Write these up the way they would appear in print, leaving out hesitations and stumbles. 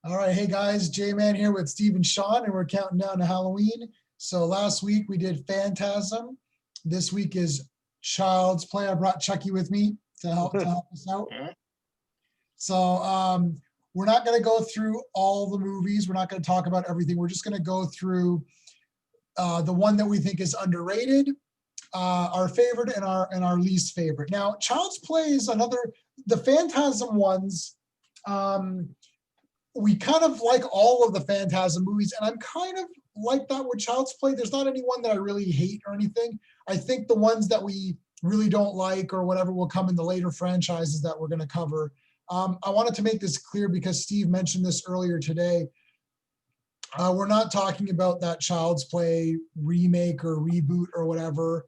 All right, hey guys, J-Man here with Steve and Sean, and we're counting down to Halloween. So last week we did Phantasm. This week is Child's Play. I brought Chucky with me to help us out. So we're not going to go through all the movies. We're not going to talk about everything. We're just going to go through the one that we think is underrated, our favorite, and our least favorite. Now, Child's Play is another. The Phantasm ones. We kind of like all of the Phantasm movies, and I'm kind of like that with Child's Play. There's not any one that I really hate or anything. I think the ones that we really don't like or whatever will come in the later franchises that we're going to cover. I wanted to make this clear because Steve mentioned this earlier today. We're not talking about that Child's Play remake or reboot or whatever.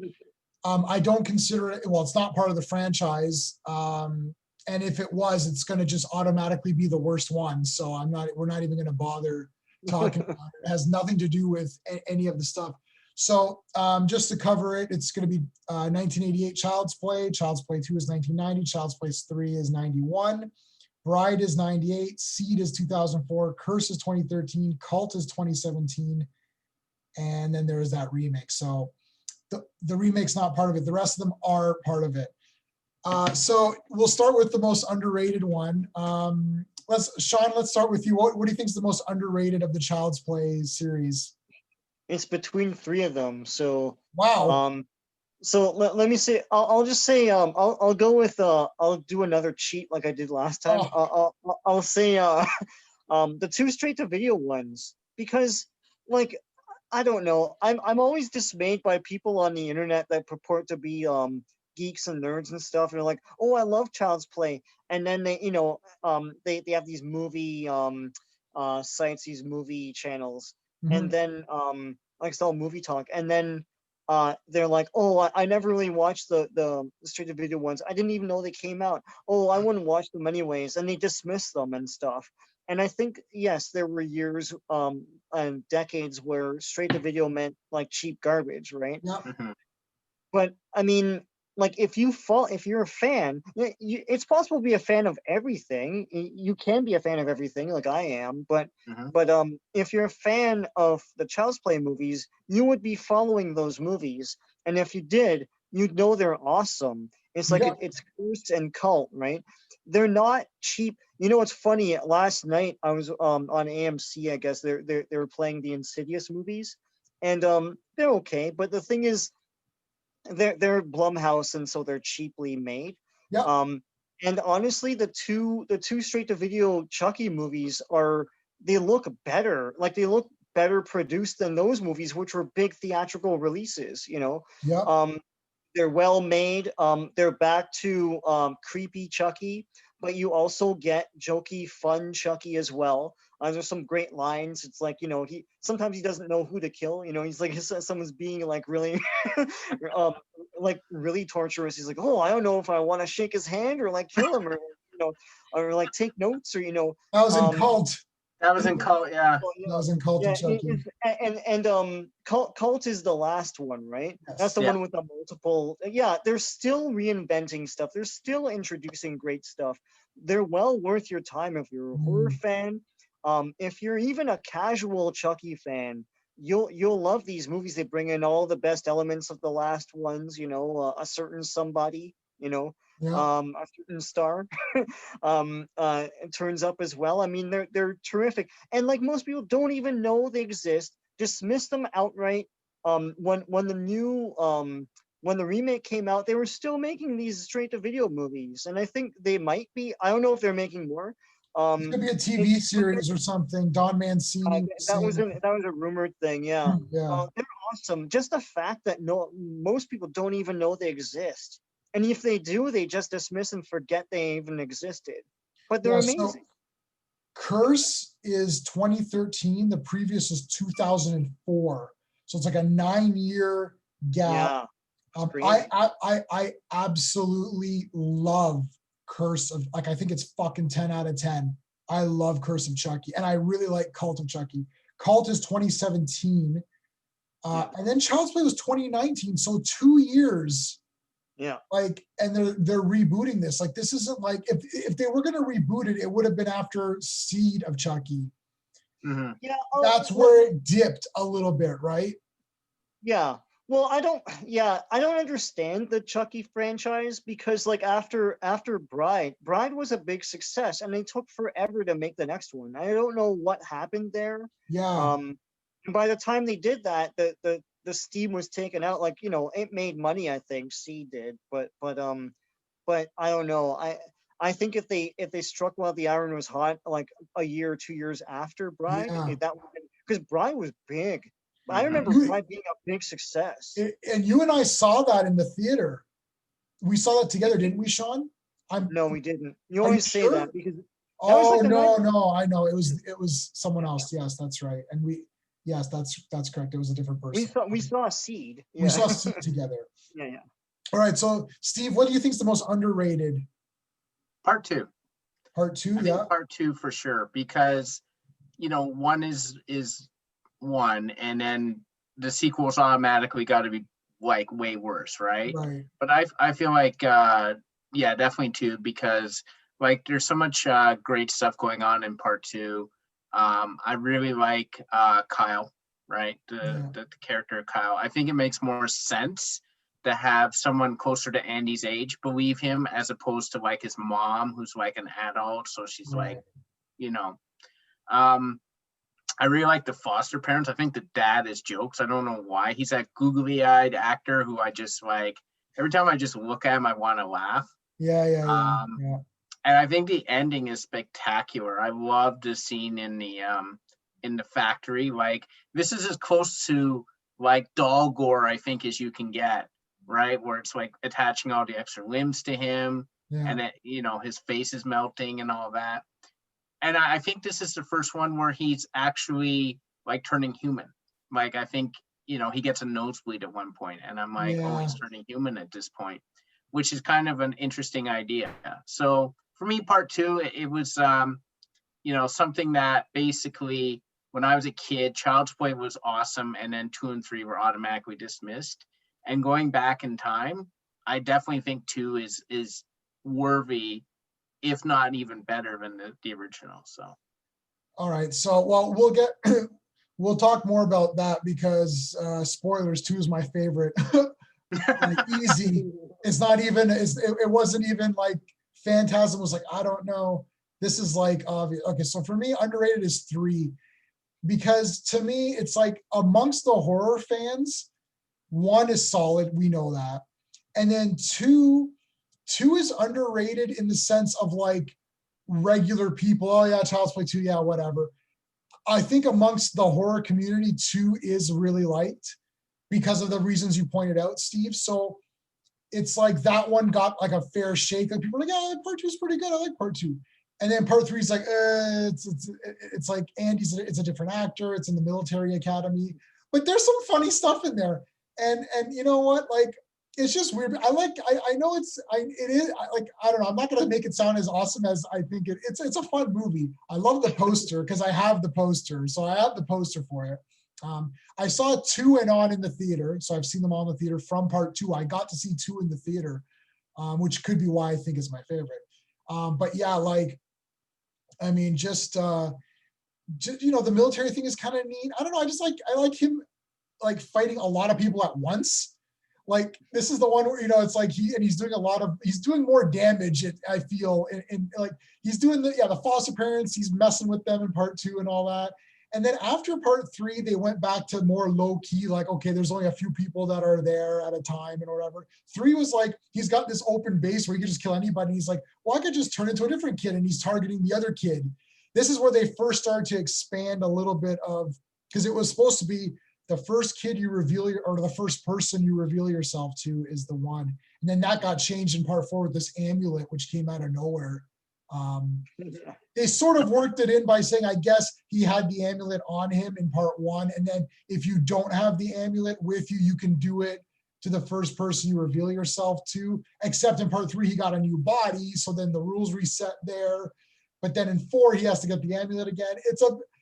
I don't consider it, well, it's not part of the franchise. And if it was, it's going to just automatically be the worst one. So we're not even going to bother talking about it. It has nothing to do with any of the stuff. So just to cover it, it's going to be 1988 Child's Play. Child's Play 2 is 1990. Child's Play 3 is 91. Bride is 98. Seed is 2004. Curse is 2013. Cult is 2017. And then there is that remake. So the remake's not part of it. The rest of them are part of it. So we'll start with the most underrated one. Sean, let's start with you. What do you think is the most underrated of the Child's Play series? It's between three of them. So wow. So let me say. I'll just say. I'll go with. I'll do another cheat like I did last time. I'll say. The two straight to video ones, because like I don't know. I'm always dismayed by people on the internet that purport to be geeks and nerds and stuff, and they're like, oh, I love Child's Play, and then they they have these movie sites, these movie channels, and then like it's all movie talk, and then they're like, oh, I never really watched the straight to video ones. I didn't even know they came out. Oh, I wouldn't watch them anyways, and they dismiss them and stuff. And I think, yes, there were years and decades where straight to video meant like cheap garbage, right? Yeah. But I mean, like if you're a fan, it's possible to be a fan of everything. You can be a fan of everything, like I am. But if you're a fan of the Child's Play movies, you would be following those movies, and if you did, you'd know they're awesome. It's like it's Curse and Cult, right? They're not cheap. You know what's funny? Last night I was on AMC. I guess they were playing the Insidious movies, and they're okay. But the thing is, they're Blumhouse, and so they're cheaply made. Yeah. And honestly, the two straight to video Chucky movies they look better. Like they look better produced than those movies, which were big theatrical releases. Yeah. They're well made. They're back to creepy Chucky, but you also get jokey, fun Chucky as well. There's some great lines. It's like, he sometimes he doesn't know who to kill. He's like, someone's being like really, like really torturous. He's like, oh, I don't know if I want to shake his hand or like kill him, or like take notes, or That was in Cult. That was in Cult, yeah. That was in Cult and Chucky. And Cult is the last one, right? Yes. That's the one with the multiple. Yeah, they're still reinventing stuff. They're still introducing great stuff. They're well worth your time if you're a horror fan. If you're even a casual Chucky fan, you'll love these movies. They bring in all the best elements of the last ones. A certain somebody. A certain star it turns up as well. I mean, they're terrific, and like most people don't even know they exist, dismiss them outright. When the remake came out, they were still making these straight to video movies, and I think they might be. I don't know if they're making more. It could be a TV series or something. Don Mancini. That was a rumored thing. Yeah. Yeah. They're awesome. Just the fact that most people don't even know they exist. And if they do, they just dismiss and forget they even existed. But they're amazing. So Curse is 2013. The previous is 2004. So it's like a 9-year gap. I absolutely love Curse of, like, I think it's fucking 10 out of 10. I love Curse of Chucky. And I really like Cult of Chucky. Cult is 2017. And then Child's Play was 2019. So 2 years Yeah. Like, and they're rebooting this. Like, this isn't like, if they were going to reboot it, it would have been after Seed of Chucky. Mhm. Yeah. That's where it dipped a little bit, right? Yeah. Well, I don't understand the Chucky franchise because like after Bride was a big success and they took forever to make the next one. I don't know what happened there. Yeah. And by the time they did that, the steam was taken out. Like, you know, it made money, I think, C did, but I don't know. I think if they struck while the iron was hot, like a year or 2 years after Bride, Yeah. that would because Bride was big. I Mhm. remember You- Bride being a big success. And you and I saw that in the theater. We saw that together, didn't we, Sean? No, we didn't. You Are you always say sure? that because Oh, like the no, 90s. no, I know. It was someone else. Yes, that's right. And yes, that's correct. It was a different person. we saw Seed. Yeah. We saw Seed together. Yeah. All right. So, Steve, what do you think is the most underrated? Part 2. Part 2, I think yeah. part 2 for sure, because one is one, and then the sequels automatically got to be like way worse, right? Right. But I feel like yeah, definitely 2, because like there's so much great stuff going on in part 2. I really like Kyle, right? The character of Kyle. I think it makes more sense to have someone closer to Andy's age believe him, as opposed to like his mom, who's like an adult, so she's Right. like, I really like the foster parents. I think the dad is jokes. I don't know why. He's that googly-eyed actor who I just like, every time I just look at him, I want to laugh. Yeah. And I think the ending is spectacular. I love the scene in the factory. Like, this is as close to like doll gore, I think, as you can get, right? Where it's like attaching all the extra limbs to him, Yeah. and it, his face is melting and all that. And I think this is the first one where he's actually like turning human. Like, I think, he gets a nosebleed at one point, and I'm like, oh, he's turning human at this point, which is kind of an interesting idea. So for me, part 2, it was, something that basically, when I was a kid, Child's Play was awesome, and then 2 and 3 were automatically dismissed. And going back in time, I definitely think 2 is worthy, if not even better than the original. So, All right. So, well, we'll talk more about that because spoilers, 2 is my favorite. Like, easy. It's not even, it wasn't even like Phantasm was like, I don't know. This is like obvious. Okay. So for me, underrated is 3, because to me, it's like amongst the horror fans, 1 is solid. We know that. And then 2 is underrated in the sense of like regular people. Oh yeah, Child's Play 2, yeah, whatever. I think amongst the horror community, 2 is really liked because of the reasons you pointed out, Steve. So it's like that one got like a fair shake. Like, people are like, yeah, part 2 is pretty good. I like part 2. And then part 3 is like, it's like it's a different actor. It's in the military academy, but there's some funny stuff in there. And you know what? Like, it's just weird. I know it is, I don't know. I'm not going to make it sound as awesome as I think it's a fun movie. I love the poster because I have the poster. So I have the poster for it. I saw 2 and on in the theater. So I've seen them all in the theater from part 2. I got to see 2 in the theater, which could be why I think is my favorite. But yeah, like, I mean, just the military thing is kind of neat. I don't know. I like him like fighting a lot of people at once. Like, this is the one where, it's like he's doing more damage. I feel, and like he's doing the foster parents, he's messing with them in part 2 and all that. And then after part 3, they went back to more low key, like, okay, there's only a few people that are there at a time and whatever. 3 was like, he's got this open base where he can just kill anybody. He's like, well, I could just turn into a different kid, and he's targeting the other kid. This is where they first started to expand a little bit of, because it was supposed to be the first kid you reveal, or the first person you reveal yourself to is the one. And then that got changed in part 4 with this amulet, which came out of nowhere. They sort of worked it in by saying, I guess he had the amulet on him in part 1. And then if you don't have the amulet with you, you can do it to the first person you reveal yourself to, except in part 3, he got a new body. So then the rules reset there. But then in 4, he has to get the amulet again.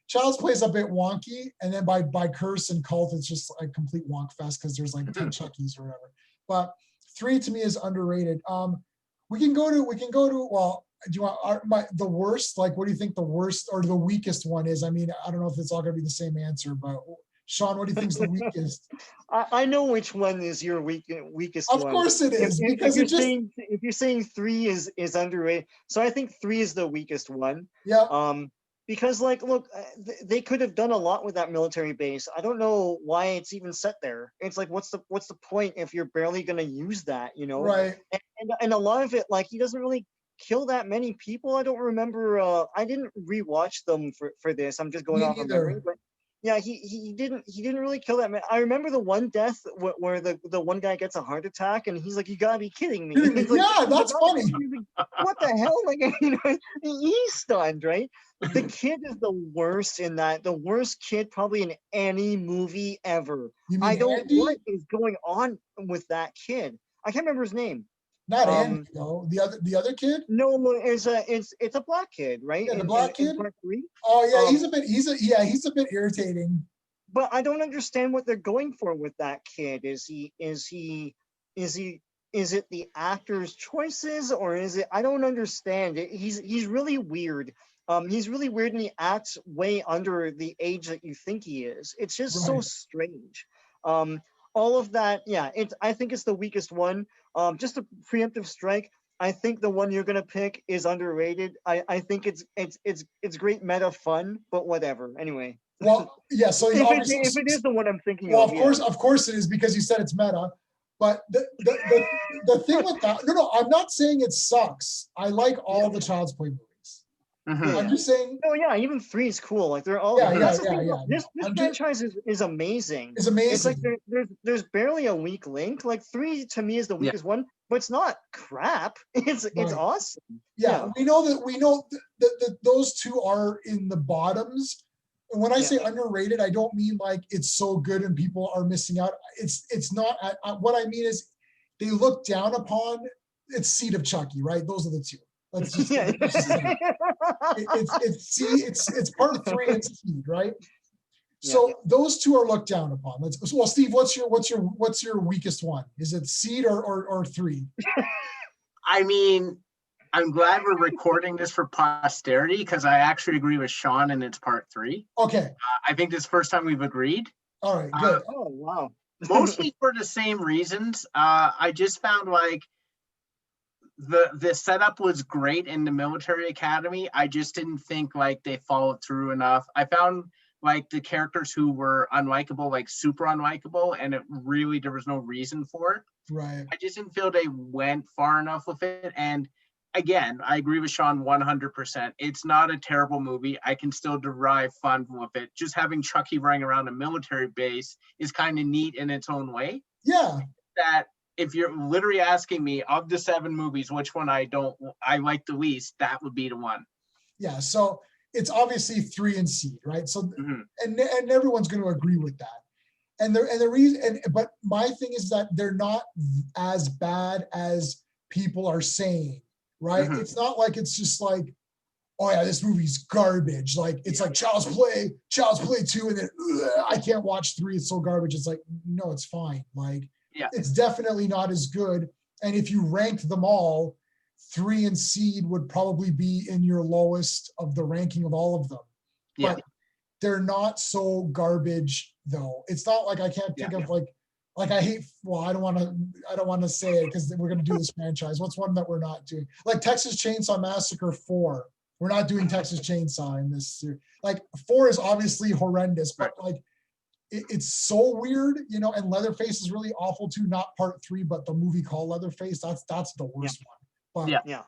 Child's Play is a bit wonky, and then by Curse and Cult, it's just a complete wonk fest because there's like 10 Chuckies or whatever. But 3 to me is underrated. We can go to, well, do you want the worst? Like, what do you think the worst or the weakest one is? I mean, I don't know if it's all gonna be the same answer, but Sean, what do you think is the weakest? I know which one is your weakest Of one. course it is, because you're it just, saying if you're saying 3 is underrated, so I think 3 is the weakest one. yeah, Because like, look, they could have done a lot with that military base. I don't know why it's even set there. It's like, what's the point if you're barely gonna use that, you know? right. And a lot of it, like, he doesn't really kill that many people. I don't remember. I didn't rewatch them for this. I'm just going Me off of memory, neither. but yeah, he didn't really kill that many. I remember the one death where the one guy gets a heart attack, and he's like, "You gotta be kidding me!" He's like, Yeah, that's funny. he's like, what the hell? Like, you know, he's stunned, right? The kid is the worst in that. The worst kid probably in any movie ever. You mean What Andy? is going on with that kid? I can't remember his name. Not Andy, Um, though. The other kid? no, it's a black kid, right? Yeah, the In black kid? part 3. Oh yeah, Um, he's a bit irritating. but I don't understand what they're going for with that kid. Is it the actor's choices, or is it? I don't understand it. He's really weird. He's really weird, and he acts way under the age that you think he is. It's just so Right. strange. Um, all of that, yeah. I think it's the weakest one. Just a preemptive strike. I think the one you're gonna pick is underrated. I think it's great meta fun, but whatever. Anyway, Well, yeah, so you obviously, if it is the one I'm thinking well, of, yeah. of course it is, because you said it's meta. But the thing with that, no, I'm not saying it sucks. I like all the Child's Play movies. Mhm. I'm just saying, Oh yeah, even 3 is cool. Like they're all. yeah, That's the thing. yeah. This I'm just, franchise is amazing. it's It's like amazing. there's barely a weak link. Like 3 to me is the Yeah. weakest one, but it's not crap. It's Right. awesome. Yeah, we know that those two are in the bottoms. And when I Yeah. say underrated, I don't mean like it's so good and people are missing out. It's not. What I mean is they look down upon. It's Seed of Chucky, right? Those are the two. Let's just Yeah. say it's part 3 and Seed, right? Yeah, So yeah. those two are looked down upon. Well, Steve, what's your weakest one? Is it Seed or 3? I mean, I'm glad we're recording this for posterity because I actually agree with Sean and it's part 3. Okay, I think this is the first time we've agreed. all right, good. Oh wow. Mostly for the same reasons. I just found like the setup was great in the military academy. I just didn't think like they followed through enough. I found like the characters who were unlikable, like super unlikable, and it really there was no reason for it. Right. I just didn't feel they went far enough with it. And again, I agree with Sean 100%. It's not a terrible movie. I can still derive fun with it. Just having Chucky running around a military base is kind of neat in its own way. Yeah. That if you're literally asking me of the 7 movies, which one I like the least, that would be the one. Yeah. So it's obviously 3 and Seed, right? So Mm-hmm. and everyone's going to agree with that. And the reason, but my thing is that they're not as bad as people are saying, right? Mhm. It's not like it's just like, oh yeah, this movie's garbage. Like it's like Child's Play 2, and then I can't watch 3. It's so garbage. It's like, no, it's fine. Like Yeah. it's definitely not as good. And if you ranked them all, 3 and Seed would probably be in your lowest of the ranking of all of them. Yeah. But they're not so garbage though. It's not like I can't think of like I hate, well, I don't want to say it because we're going to do this franchise. What's one that we're not doing? Like Texas Chainsaw Massacre 4. We're not doing Texas Chainsaw in this series. Like 4 is obviously horrendous, but like it's so weird, you know, and Leatherface is really awful too. Not part 3, but the movie called Leatherface. That's the worst one. But Yeah.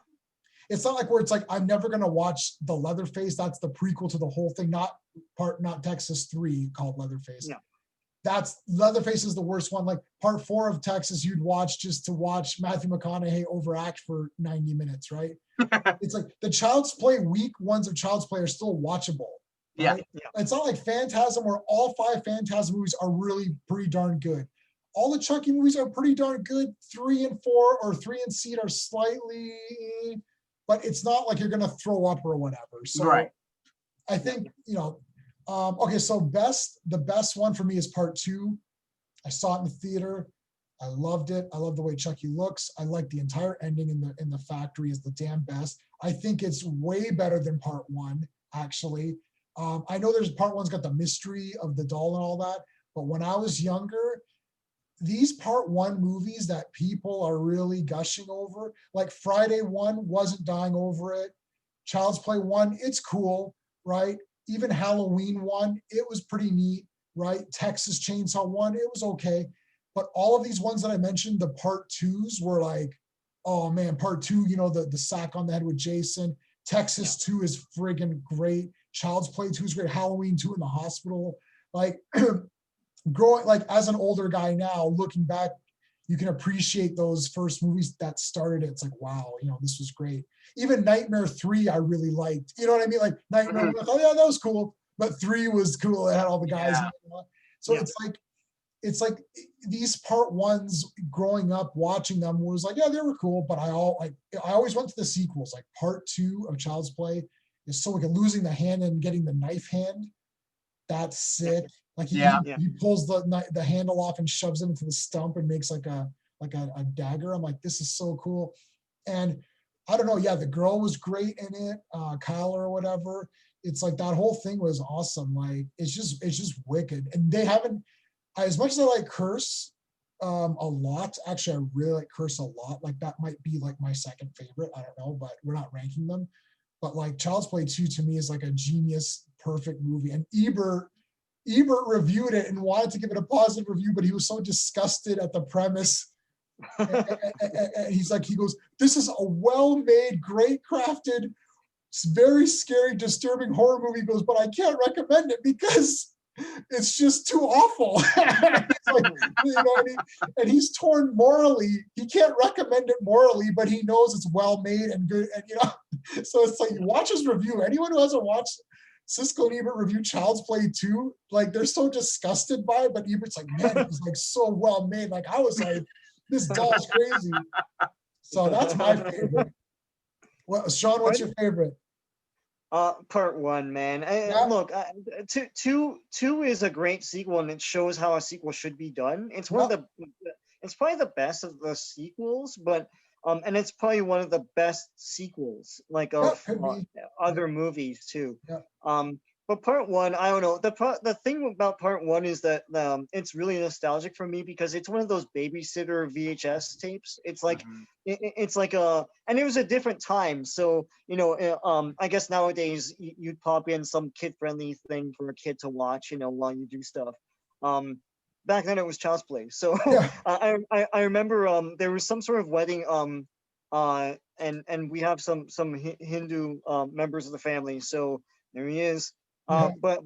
it's not like where it's like I'm never gonna watch the Leatherface. That's the prequel to the whole thing, not Texas 3 called Leatherface. Yeah. That's Leatherface is the worst one. Like part 4 of Texas, you'd watch just to watch Matthew McConaughey overact for 90 minutes, right? It's like the Child's Play weak ones of Child's Play are still watchable. Right? Yeah. It's not like Phantasm where all 5 Phantasm movies are really pretty darn good. All the Chucky movies are pretty darn good. 3 and 4 or 3 and Seed are slightly, but it's not like you're gonna throw up or whatever. So Right. I think, you know, okay, so the best one for me is part 2. I saw it in the theater. I loved it. I love the way Chucky looks. I like the entire ending in the factory is the damn best. I think it's way better than part one, actually. I know there's part one's got the mystery of the doll and all that, but when I was younger, these part one movies that people are really gushing over, like Friday one wasn't dying over it. Child's Play one, it's cool, right? Even Halloween one, it was pretty neat, right? Texas Chainsaw one, it was okay. But all of these ones that I mentioned, the part twos were like, oh man, part two, the sack on the head with Jason. Texas 2 is friggin' great. Child's Play 2 is great. Halloween 2 in the hospital. Like growing, like as an older guy now, looking back, you can appreciate those first movies that started it. It's like, wow, this was great. Even Nightmare 3, I really liked. You know what I mean? Like Nightmare, oh yeah, that was cool. But 3 was cool. It had all the guys. Yeah. So it's like these part ones growing up watching them was like, yeah, they were cool, but I always went to the sequels. Like part 2 of Child's Play is so like losing the hand and getting the knife hand. That's sick. Like he pulls the handle off and shoves it into the stump and makes like a dagger. I'm like, this is so cool. And I don't know, yeah, the girl was great in it, Kyle or whatever. It's like that whole thing was awesome. Like it's just wicked. And they haven't, as much as I like Curse a lot, actually I really like Curse a lot. Like that might be like my second favorite. I don't know, but we're not ranking them. But like Child's Play 2 to me is like a genius, perfect movie. And Ebert reviewed it and wanted to give it a positive review, but he was so disgusted at the premise. And he goes, this is a well-made, great crafted, very scary, disturbing horror movie. He goes, but I can't recommend it because it's just too awful. And he's torn morally. He can't recommend it morally, but he knows it's well made and good. And so it's like, watch his review. Anyone who hasn't watched Siskel and Ebert review Child's Play 2, like they're so disgusted by it, but Ebert's like, man, it was like so well made. Like I was like, this doll's crazy. So that's my favorite. Well, Sean, what's your favorite? Part 1, man. Look, two is a great sequel, and it shows how a sequel should be done. It's it's probably the best of the sequels, but and it's probably one of the best sequels, like of other movies too. But part 1, I don't know. The thing about part 1 is that it's really nostalgic for me because it's one of those babysitter VHS tapes. It's like it's like and it was a different time. So I guess nowadays you'd pop in some kid-friendly thing for a kid to watch, while you do stuff. Back then it was Child's Play. So I remember there was some sort of wedding and we have some Hindu members of the family. So there he is. But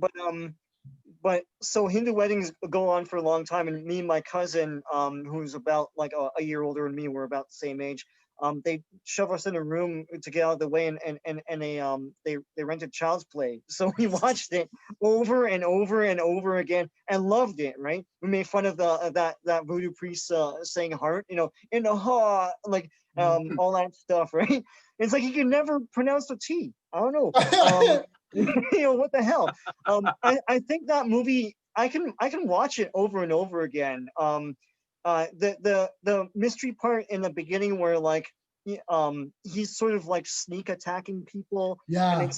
so Hindu weddings go on for a long time, and me and my cousin, who's about like a year older than me, we're about the same age. They shove us in a room to get out of the way, and they rented Child's Play, so we watched it over and over and over again and loved it. Right? We made fun of that voodoo priest saying "heart," in the heart, like all that stuff. Right? It's like he could never pronounce the T. I don't know. What the hell? I think that movie I can watch it over and over again. The mystery part in the beginning where like he's sort of like sneak attacking people. Yeah. And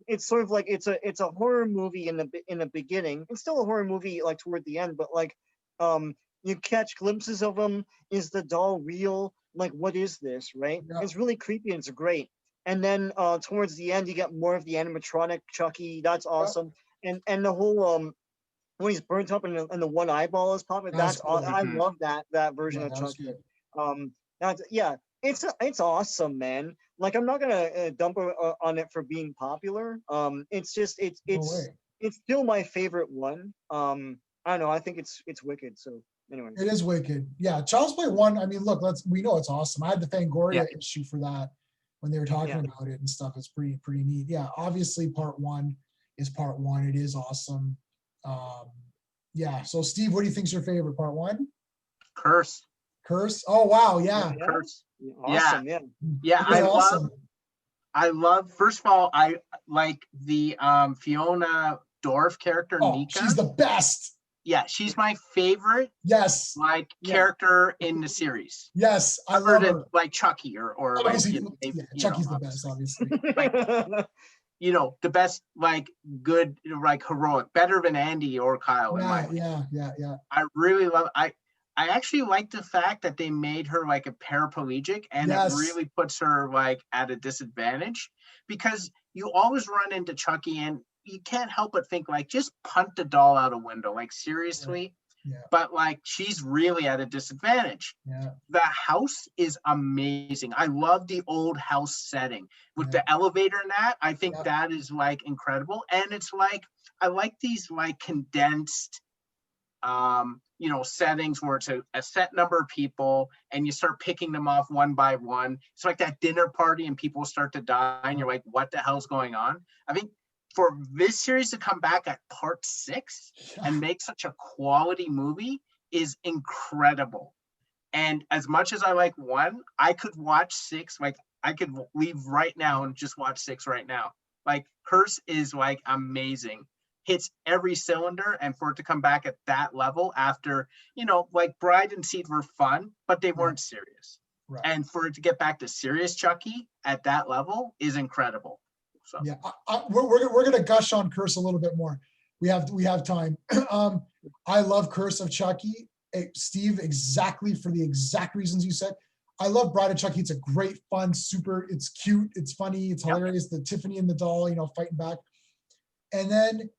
it's sort of like it's a horror movie in the beginning. It's still a horror movie like toward the end, but like you catch glimpses of him. Is the doll real? Like what is this? Right? Yeah. It's really creepy and it's great. And then towards the end, you get more of the animatronic Chucky. That's awesome. And the whole when he's burnt up and the one eyeball is popping. That's cool. I love that version of Chucky. It's awesome, man. Like I'm not gonna dump on it for being popular. It's just it's still my favorite one. I don't know. I think it's wicked. So anyway, it is wicked. Yeah, Child's Play 1. I mean, look, we know it's awesome. I had the Fangoria issue for that. When they were talking about it and stuff, it's pretty neat. Yeah, obviously part 1 is part 1. It is awesome. So Steve, what do you think's your favorite? Part 1? Curse. Oh wow, yeah. Curse. Awesome, yeah. I love. First of all, I like the Fiona Dorff character. Nika. She's the best. she's my favorite Yes, like Yeah. character in the series. yes, I Other love than her. like Chucky or like Obviously, maybe, yeah, you know, Chucky's the best, obviously. the best like good like heroic, better than Andy or Kyle in my Yeah, opinion. yeah. I really love I actually like the fact that they made her like a paraplegic, and it Yes. really puts her like at a disadvantage, because you always run into Chucky and you can't help but think like just punt the doll out a window, like seriously. Yeah. But like she's really at a disadvantage. Yeah. The house is amazing. I love the old house setting with Yeah. the elevator and that. I think Yeah. that is like incredible. And it's like I like these like condensed settings where it's a set number of people and you start picking them off one by one. It's like that dinner party and people start to die and you're like, what the hell's going on? I think for this series to come back at part 6 and make such a quality movie is incredible. And as much as I like 1, I could watch 6. Like I could leave right now and just watch 6 right now. Like Curse is like amazing, hits every cylinder, and for it to come back at that level after, like Bride and Seed were fun, but they weren't serious. Right. And for it to get back to serious Chucky at that level is incredible. So yeah, we're gonna gush on Curse a little bit more. We have time. I love Curse of Chucky. Steve, exactly for the exact reasons you said. I love Bride of Chucky. It's a great, fun, super. It's cute. It's funny. It's hilarious. The Tiffany and the doll, fighting back. And then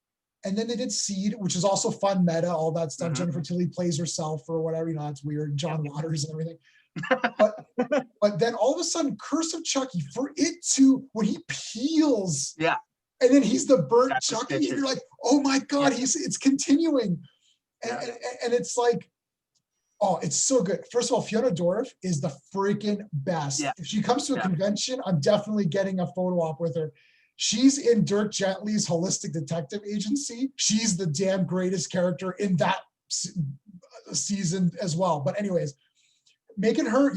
they did Seed, which is also fun, meta, all that stuff. Mm-hmm. Jennifer Tilly plays herself or whatever. That's weird. John Waters and everything. But then all of a sudden, Curse of Chucky, for it to, when he peels, and then he's the burnt Chucky, and you're like, oh my God, it's continuing. And it's like, oh, it's so good. First of all, Fiona Dorff is the freaking best. Yeah. If she comes to a convention, I'm definitely getting a photo op with her. She's in Dirk Gently's Holistic Detective Agency. She's the damn greatest character in that season as well. But anyways, making her in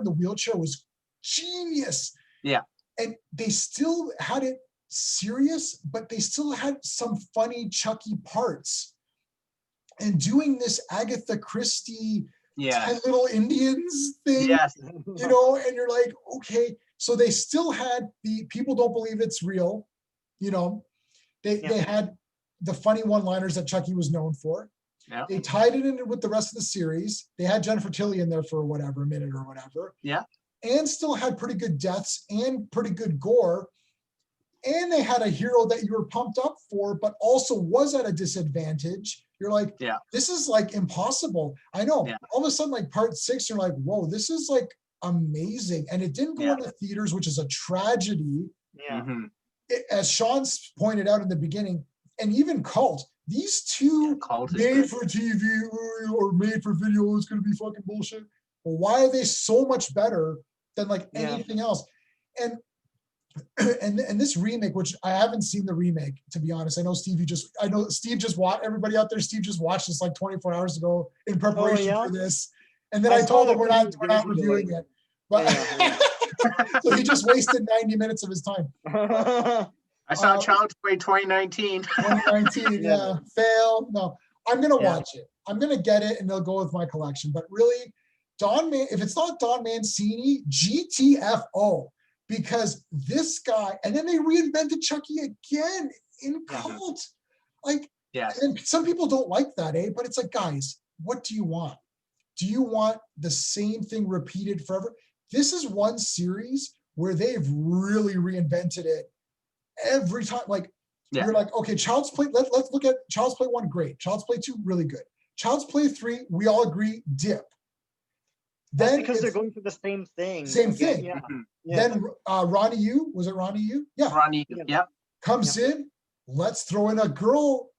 the wheelchair was genius. Yeah. And they still had it serious, but they still had some funny Chucky parts. And doing this Agatha Christie 10 Little Indians thing, and you're like, okay. So they still had the people don't believe it's real, They had the funny one-liners that Chucky was known for. Yeah. They tied it in with the rest of the series. They had Jennifer Tilly in there for a minute or whatever. Yeah. And still had pretty good deaths and pretty good gore. And they had a hero that you were pumped up for, but also was at a disadvantage. You're like, this is like impossible. I know. Yeah. All of a sudden, like part 6, you're like, whoa, this is like amazing. And it didn't go into theaters, which is a tragedy. Yeah. Mm-hmm. As Sean pointed out in the beginning, and even Cult, these two made for TV or made for video is going to be fucking bullshit. Well, why are they so much better than like anything else? And this remake, which I haven't seen the remake, to be honest. I know Steve just watched, everybody out there, Steve just watched this like 24 hours ago in preparation for this. And then I told him we're not reviewing it. But so he just wasted 90 minutes of his time. I saw Child's Play 2019. 2019, fail. No, I'm gonna watch it. I'm gonna get it and they'll go with my collection. But really, if it's not Don Mancini, GTFO. Because this guy, and then they reinvented Chucky again in Cult. And some people don't like that, But it's like, guys, what do you want? Do you want the same thing repeated forever? This is one series where they've really reinvented it every time. You're like, okay, Child's Play, let's look at Child's Play 1, great. Child's Play 2, really good. Child's Play 3, we all agree, dip. Then because they're going through the same thing. Same thing. Yeah. Then Ronnie Yu, was it Ronnie Yu? Yeah. Ronnie, comes in, let's throw in a girl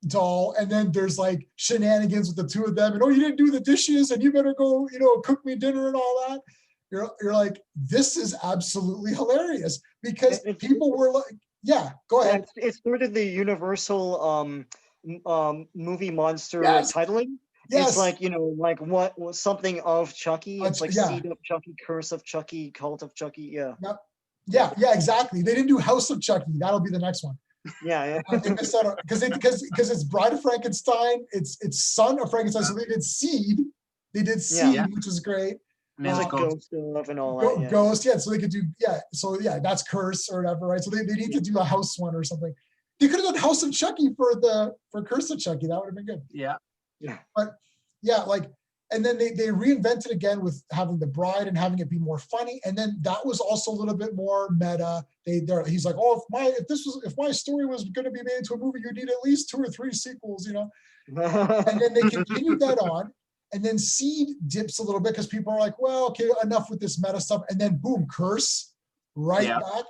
doll, and then there's like shenanigans with the two of them, and you didn't do the dishes, and you better go, cook me dinner and all that. You're like, this is absolutely hilarious because people were like, go ahead. It's sort of the universal movie monster titling. Yes. It's like, like what was something of Chucky. It's like Seed of Chucky, Curse of Chucky, Cult of Chucky. Yeah, exactly. They didn't do House of Chucky. That'll be the next one. Yeah, They missed out because it's Bride of Frankenstein, it's Son of Frankenstein. So they did Seed, Yeah. which is great. It's like Mythical. ghost stuff and all that. Yeah. Ghost, yeah. So they could do, yeah. So yeah, that's Curse or whatever, right? So they need to do a house one or something. They could have done House of Chucky for Curse of Chucky. That would have been good. Yeah. Yeah. But yeah, like, and then they reinvented again with having the bride and having it be more funny. And then that was also a little bit more meta. He's like, oh, if my story was going to be made into a movie, you need at least 2 or 3 sequels, you know. And then they continued that on. And then Seed dips a little bit because people are like, well, okay, enough with this meta stuff. And then boom, Curse, right back.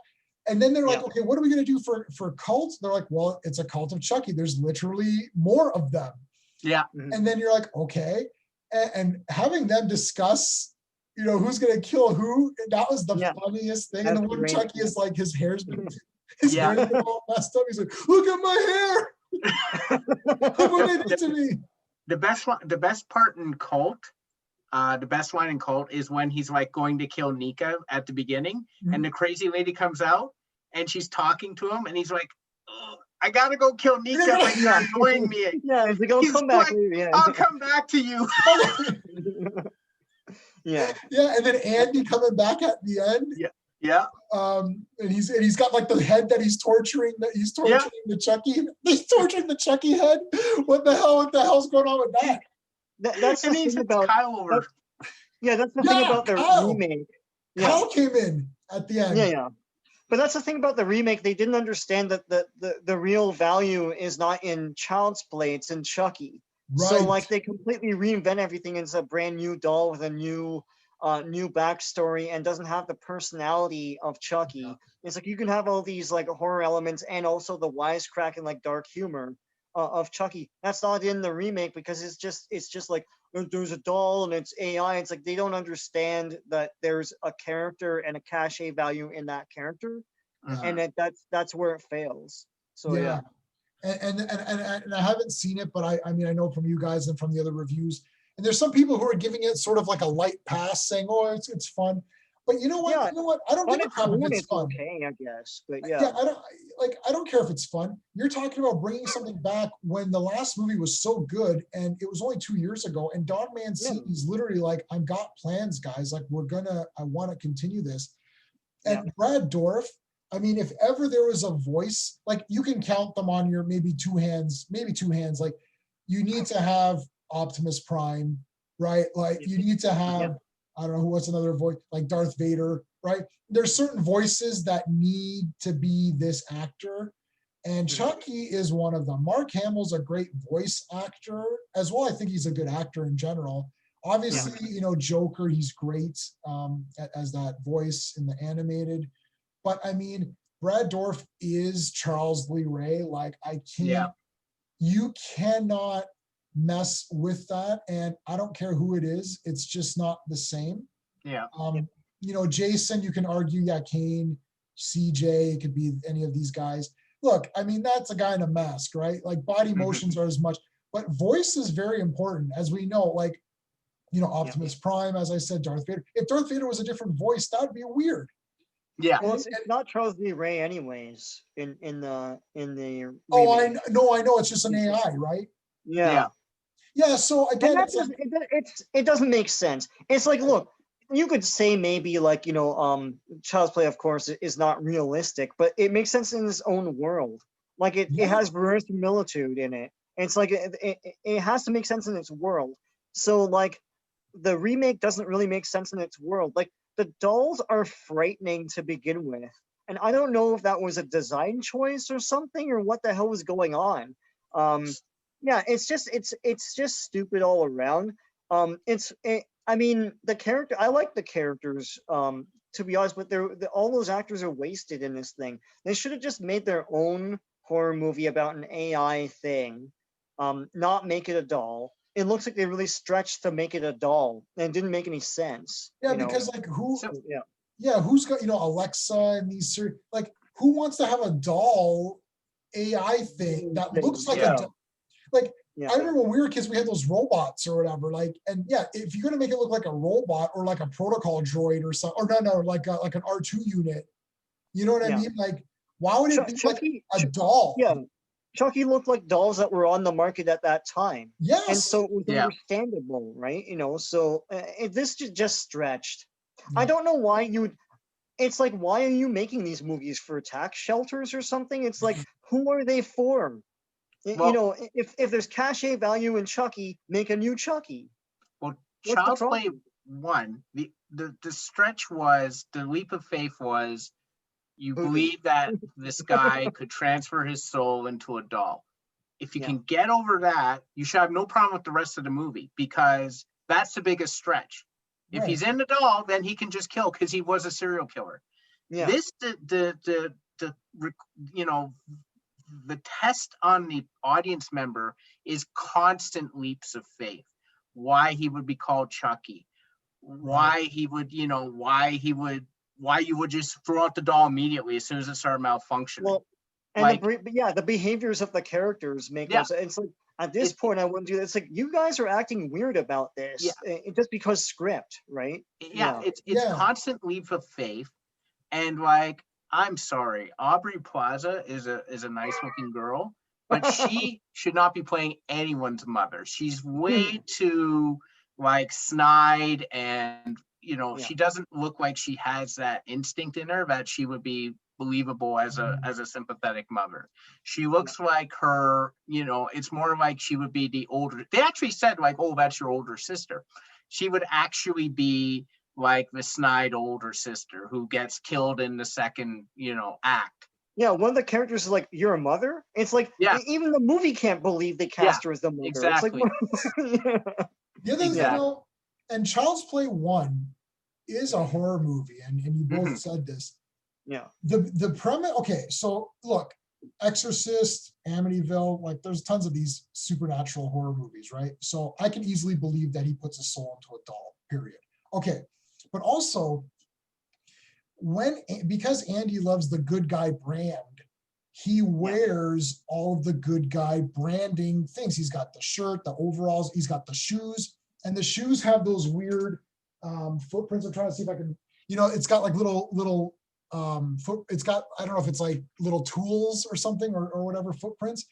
And then they're like, okay, what are we going to do for cults? They're like, well, it's a cult of Chucky. There's literally more of them. Yeah. And then you're like, okay. And having them discuss, you know, who's going to kill who, that was the funniest thing. And the one Chucky is like, his hair's been all messed up. He's like, look at my hair. Look what they did to me. The best part in Cult, the best line in Cult is when he's like going to kill Nika at the beginning, and the crazy lady comes out and she's talking to him, and he's like, oh, I gotta go kill Nika, but you're annoying me. Yeah, he's like, I'll come back. I'll come back to you. Yeah. Yeah, and then Andy coming back at the end. Yeah. And he's got like the head that he's torturing. The Chucky. He's torturing the Chucky head. What the hell's going on with that? That's the thing about Kyle over. That's the thing about the remake. Kyle came in at the end. Yeah. But that's the thing about the remake. They didn't understand that the real value is not in Child's Play, it's in Chucky. Right. So like they completely reinvent everything into a brand new doll with a new backstory and doesn't have the personality of Chucky. Yeah. It's like you can have all these like horror elements and also the wisecrack and like dark humor of Chucky. That's not in the remake because it's just like there's a doll and it's AI. It's like they don't understand that there's a character and a cachet value in that character, and that's where it fails. So yeah. And I haven't seen it, but I mean I know from you guys and from the other reviews, and there's some people who are giving it sort of like a light pass, saying, "Oh, it's fun." But you know what? Yeah. You know what? I don't give a crap if it's fun. Okay, I guess, but I don't care if it's fun. You're talking about bringing something back when the last movie was so good, and it was only 2 years ago. And Don Mancini's literally like, "I've got plans, guys. Like I want to continue this." And Brad Dourif, I mean, if ever there was a voice, like you can count them on your maybe two hands. Like you need to have Optimus Prime, right? Like you need to have, I don't know what's another voice, like Darth Vader, right? There's certain voices that need to be this actor, and Chucky is one of them. Mark Hamill's a great voice actor as well. I think he's a good actor in general. Obviously, you know, Joker, he's great as that voice in the animated. But I mean, Brad Dourif is Charles Lee Ray. Like you cannot mess with that, and I don't care who it is, it's just not the same. You know, Jason, you can argue, Kane, CJ, it could be any of these guys. Look, I mean, that's a guy in a mask, right? Like body motions are as much, but voice is very important, as we know. Like, you know, Optimus Prime, as I said, Darth Vader. If Darth Vader was a different voice, that would be weird. Yeah. Well, it's not Charles Lee Ray anyways in the Oh, I know it's just an AI, right? Yeah. So again, it doesn't make sense. It's like, look, you could say maybe like, you know, Child's Play, of course, is not realistic, but it makes sense in its own world. Like it has verisimilitude in it. It's like it has to make sense in its world. So like the remake doesn't really make sense in its world. Like the dolls are frightening to begin with. And I don't know if that was a design choice or something or what the hell was going on. It's just stupid all around. I mean, the character, I like the characters, to be honest, but all those actors are wasted in this thing. They should have just made their own horror movie about an AI thing, not make it a doll. It looks like they really stretched to make it a doll and it didn't make any sense. Because like who's got, you know, Alexa and these, like who wants to have a doll AI thing that looks like a doll? Like, I remember when we were kids, we had those robots or whatever. Like, and if you're gonna make it look like a robot or like a protocol droid or something, or like an R2 unit, you know what I mean? Like, Why would it be Chucky, like a doll? yeah, Chucky looked like dolls that were on the market at that time. Yes. And so it was Yeah. understandable, right? So this just stretched. I Yeah. don't know why you would. It's like, why are you making these movies for tax shelters or something? It's like, who are they for? Well- If there's cachet value in Chucky, make a new Chucky. Well, What's the Child's Play problem? 1, the stretch was, the leap of faith was, you Voodoo. believe that this guy could transfer his soul into a doll. If you Yeah. can get over that, you should have no problem with the rest of the movie, because that's the biggest stretch. If Right. he's in the doll, then he can just kill because he was a serial killer. Yeah. This, you know, the test on the audience member is constant leaps of faith. Why he would be called Chucky, why he would, why you would just throw out the doll immediately as soon as it started malfunctioning. Well, and Like- the behaviors of the characters make Yeah. no sense. It's like, at this It- point, I wouldn't do that. It's like, you guys are acting weird about this, just because script, right? Yeah, it's Yeah. constant leap of faith. And like, I'm sorry, Aubrey Plaza is a nice looking girl, but she should not be playing anyone's mother. She's way too like snide, and Yeah. she doesn't look like she has that instinct in her that she would be believable as a sympathetic mother. She looks like her, it's more like she would be the older. They actually said like, oh, that's your older sister. She would actually be like the snide older sister who gets killed in the second, act. Yeah, one of the characters is like, you're a mother? It's like, Yeah. even the movie can't believe they cast her as the mother. exactly. It's like, The other Exactly. thing, and Child's Play 1 is a horror movie, and you both Mhm. said this. yeah. The premise, okay, so look, Exorcist, Amityville, like there's tons of these supernatural horror movies, right? So I can easily believe that he puts a soul into a doll, period. Okay, but also because Andy loves the good guy brand, he wears all of the good guy branding things. He's got the shirt, the overalls, he's got the shoes, and the shoes have those weird footprints. I'm trying to see if I can, it's got like little it's got, I don't know if it's like little tools or something or whatever, footprints.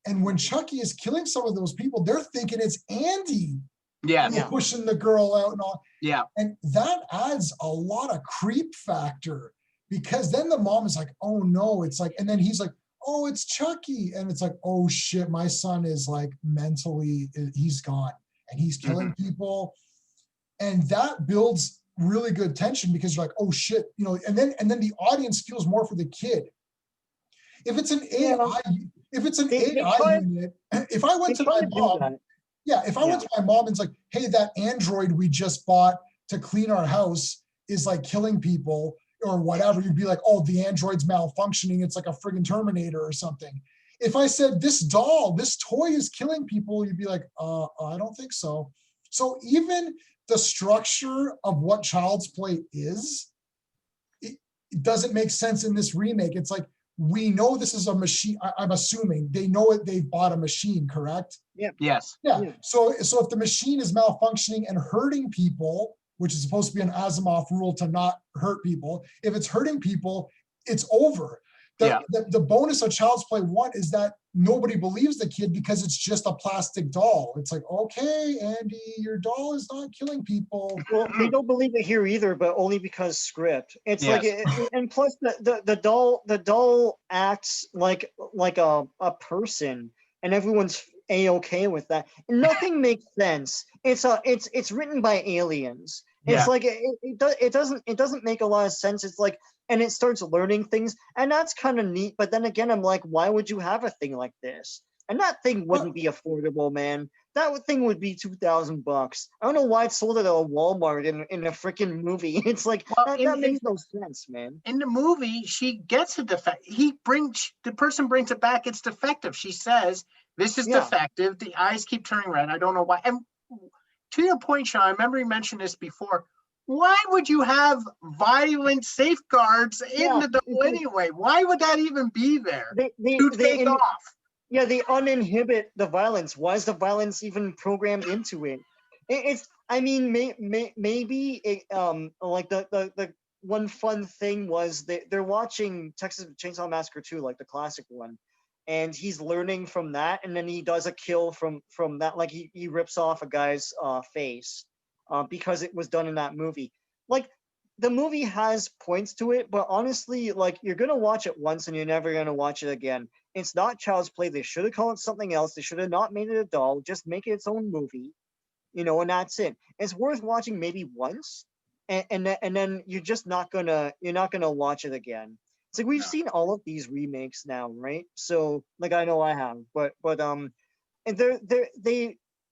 And when Chucky is killing some of those people, they're thinking it's Andy Yeah. pushing the girl out and all. Yeah. And that adds a lot of creep factor, because then the mom is like, oh no, it's like, and then he's like, oh, it's Chucky. And it's like, oh shit, my son is like mentally, he's gone and he's killing people. And that builds really good tension, because you're like, oh shit, and then the audience feels more for the kid. If it's an AI, unit, if I went to my mom, if I went to my mom and it's like, hey, that android we just bought to clean our house is like killing people or whatever, you'd be like, oh, the android's malfunctioning, it's like a friggin' Terminator or something. If I said this doll, this toy is killing people, you'd be like, I don't think so. So even the structure of what Child's Play is, it doesn't make sense in this remake. It's like, we know this is a machine. I'm assuming they know it. They've bought a machine, correct? Yeah. Yes. Yeah. So if the machine is malfunctioning and hurting people, which is supposed to be an Asimov rule to not hurt people, if it's hurting people, it's over. The bonus of Child's Play 1 is that nobody believes the kid because it's just a plastic doll. It's like, okay, Andy, your doll is not killing people. Well, they don't believe it here either, but only because script. It's like, and plus the doll acts like a person, and everyone's a-okay with that. Nothing makes sense. It's written by aliens. It's like it doesn't make a lot of sense. It's like, and it starts learning things, and that's kind of neat. But then again, I'm like, why would you have a thing like this? And that thing wouldn't be affordable, man. That thing would be $2,000. I don't know why it's sold at a Walmart in a freaking movie. It's like, that makes no sense, man. In the movie, she gets a defect. The person brings it back. It's defective. She says, this is defective. The eyes keep turning red. I don't know why. And to your point, Sean, I remember you mentioned this before. Why would you have violent safeguards in the doll anyway? Why would that even be there? To take off. Yeah, they uninhibit the violence. Why is the violence even programmed into it? It's, I mean, maybe it, like the one fun thing was they're watching Texas Chainsaw Massacre 2, like the classic one, and he's learning from that, and then he does a kill from that, like he rips off a guy's face because it was done in that movie. Like the movie has points to it, but honestly, like you're gonna watch it once and you're never gonna watch it again. It's not child's play. They should have called it something else. They should have not made it a doll. Just make it its own movie, and that's it. It's worth watching maybe once, and then you're not gonna watch it again. It's like we've No. seen all of these remakes now, right? So like I know I have, but and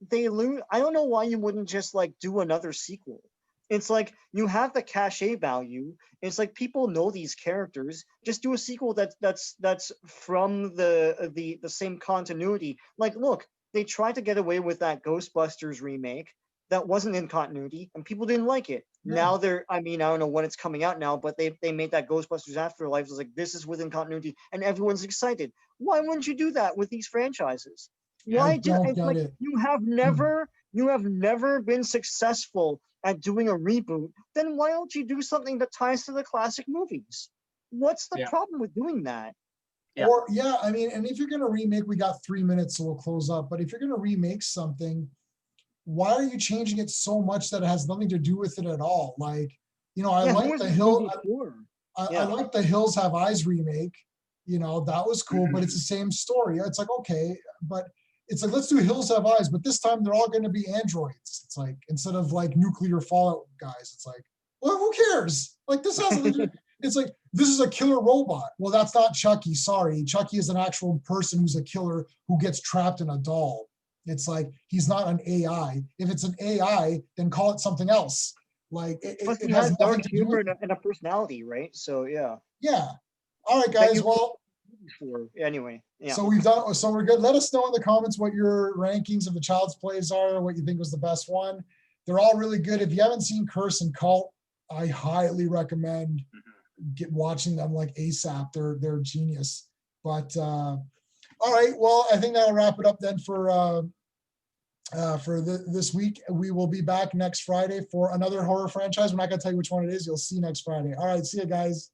they lose. I don't know why you wouldn't just like do another sequel. It's like you have the cachet value. It's like people know these characters. Just do a sequel that's from the same continuity. Like, look, they tried to get away with that Ghostbusters remake that wasn't in continuity, and people didn't like it. Yeah. Now I don't know when it's coming out now, but they made that Ghostbusters Afterlife. It's like this is within continuity, and everyone's excited. Why wouldn't you do that with these franchises? I Why do don't it's get like it. you have never been successful at doing a reboot, then why don't you do something that ties to the classic movies? What's the Yeah. problem with doing that? Yeah. Or yeah, I mean, and if you're gonna remake, we got 3 minutes, so we'll close up. But if you're gonna remake something, why are you changing it so much that it has nothing to do with it at all? Like, I Yeah, who like was the it Hill. before? I Yeah. like the Hills Have Eyes remake. That was cool, but it's the same story. It's like, okay, but it's like, let's do Hills Have Eyes, but this time they're all going to be androids. It's like, instead of like nuclear fallout guys, it's like, well, who cares? Like, this has nothing to do. It's like, this is a killer robot. Well, that's not Chucky. Sorry. Chucky is an actual person who's a killer who gets trapped in a doll. It's like, he's not an AI. If it's an AI, then call it something else. Like, Plus, it he has has nothing dark to do humor with it. and a personality, right? So yeah. Yeah. All right, That guys. you Well, for anyway. Yeah. so we're good. Let us know in the comments what your rankings of the Child's Plays are, what you think was the best one. They're all really good. If you haven't seen Curse and Cult, I highly recommend watching them like ASAP. They're genius. But all right, well, I think that'll wrap it up then for this week. We will be back next Friday for another horror franchise. We're not gonna tell you which one it is. You'll see next Friday. All right, see you guys.